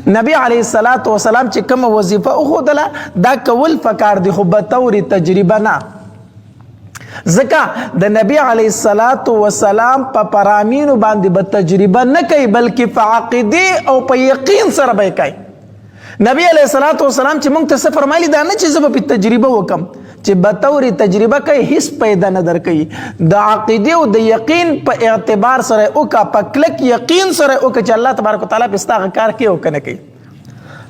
نبی علیه الصلاۃ والسلام چې کوم وظیفه وښودله دا کول پکار دي خو به طور تجربه نه. ځکه د نبی علیه الصلاۃ والسلام په پرامینو باندې به تجربه نه کوي بلکې په عقیدې او په یقین سره به کوي. نبی علیه الصلاۃ والسلام چې موږ ته څه فرمایلي دا نه چې زه به تجربه وکم چې به طور تجربه کوي هیڅ پیدا نه درکوي. د عقیدې او د یقین په اعتبار سره وکړه په کلک یقین سره وکړه چې الله تبارک وتعالی په ستا هغه کار کوي او که نه کوي.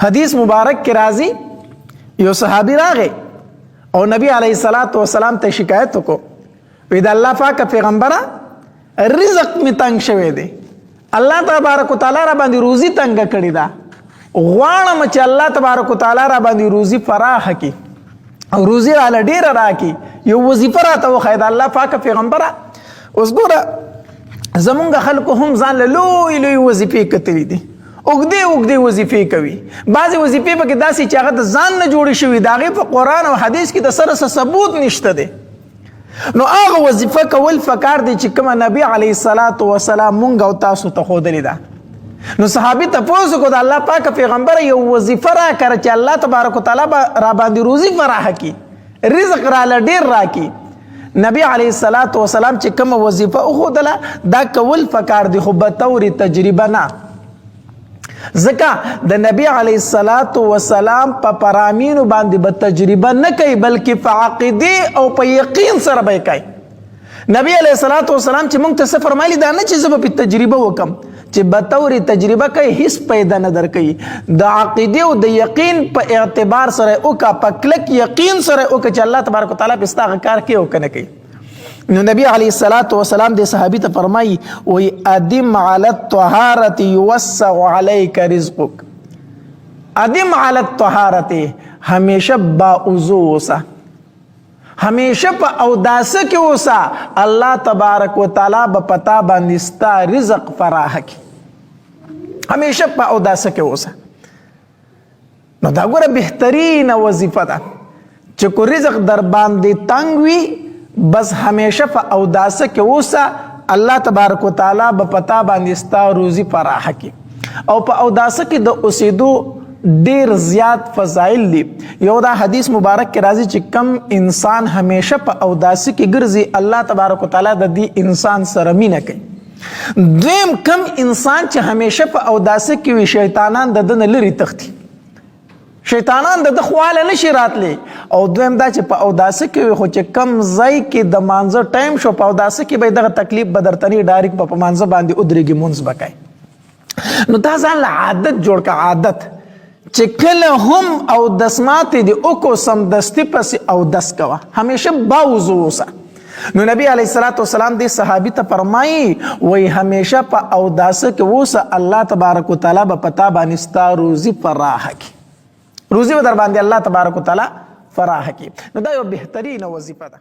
حدیث مبارک کې راځي یو صحابي راغی او نبی علیه الصلاۃ والسلام ته شکایت وکړو وی د الله پاک پیغمبره رزق می تنگ شوی دی الله تبارک وتعالی را باندې روزي تنگ کړی ده غواړم چې الله تبارک وتعالی را باندې روزي فراخ کړي او روزي راله ډیره راکړي یو وظیفه راته وښیه د الله پاک پیغمبره. اوس ګوره زمونږ خلکو هم ځان له لوی لوی وظیفې کتلي دي اوږدې اوږدې وظیفې کوي. بعضې وظیفې پکې داسې چې هغه د ځان نه جوړې شوي د هغې په قرآن او حدیث کې د سره څه ثبوت نشته دی. نو هغه وظیفه کول پکار دی چې کومه نبي علیه الصلاۃ والسلام مونږ او تاسو ته ښودلې ده. نو صحابي تپوس وکړو د الله پاک پیغمبره یو وظیفه راکړه چې الله تبارک وتعالی را باندې روزي فراخه کړي رزق راله ډېر راکړي. نبی علیه الصلاۃ والسلام چې کومه وظیفه وښودله دا کول پکار دی خو به طور تجربه نه. ځکه د نبی علیه الصلاۃ والسلام په پرامینو باندې به تجربه نه کوي بلکې په عقیدې او په یقین سره به کوي. نبی علیه الصلاۃ والسلام چې موږ ته څه فرمایلي دا نه چې زه به تجربه وکم چې به طور تجربه کوي هیڅ پیدا نه درکوي. د عقیدې او د یقین په اعتبار سره وکړه په کلک یقین سره وکړه چې الله تبارک وتعالی په ستا هغه کار کوي او که نه کوي. نو نبی علیه الصلاۃ والسلام د صحابي ته فرمایي وی ادم علی الطهارة یوسع علیک رزقک. ادم علی الطهارة همیشه با وضو اوسه همیشه په اوداسه کې اوسه الله تبارک وتعالی به پتا باندې ستا رزق فراخ کړي. همیشه په اوداسه کې اوسه. نو دا ګوره بهترینه وظیفه ده چې کو رزق در باندې تنگ وي بس همیشه په اوداسه کې اوسه الله تبارک وتعالی به پتا باندې ستا روزي فراخ کړي. او په اوداسه کې د اوسېدو ډیر زیات فضایل دي. یو دا حدیث مبارک کې راځي چې کم انسان همیشه په اوداسه کې ګرځي الله تبارک وتعالی د دې انسان سره مینه کوي. دویم کم انسان چې همیشه په اوداسه کې وي شیطانان د ده نه لرې تښتي شیطانان د ده خواله نشي راتلی. او دویم دا چې په اوداسه کې وي خو چې کم ځای کې د مانځه ټایم شو په اوداسه کې به دغه تکلیف به درته نه ډایرکټ په مانځه باندې ودرېږي مونځ به کوي. نو دا ځان له عادت جوړ که عادت چې کله هم اودس ماتې دي وکړو سمدستي پسې اودس کوه همیشه باوضو اوسه. نو نبی علیه الصلاۃ والسلام دې صحابي ته فرمایي وی همیشه په اوداسه کې اوسه الله تبارک وتعالی به پتا باندې ستا روزي فراخ کړي روزي به در باندې الله تبارک وتعالی فراخ کړي. نو دا یو بهترینه وظیفه ده.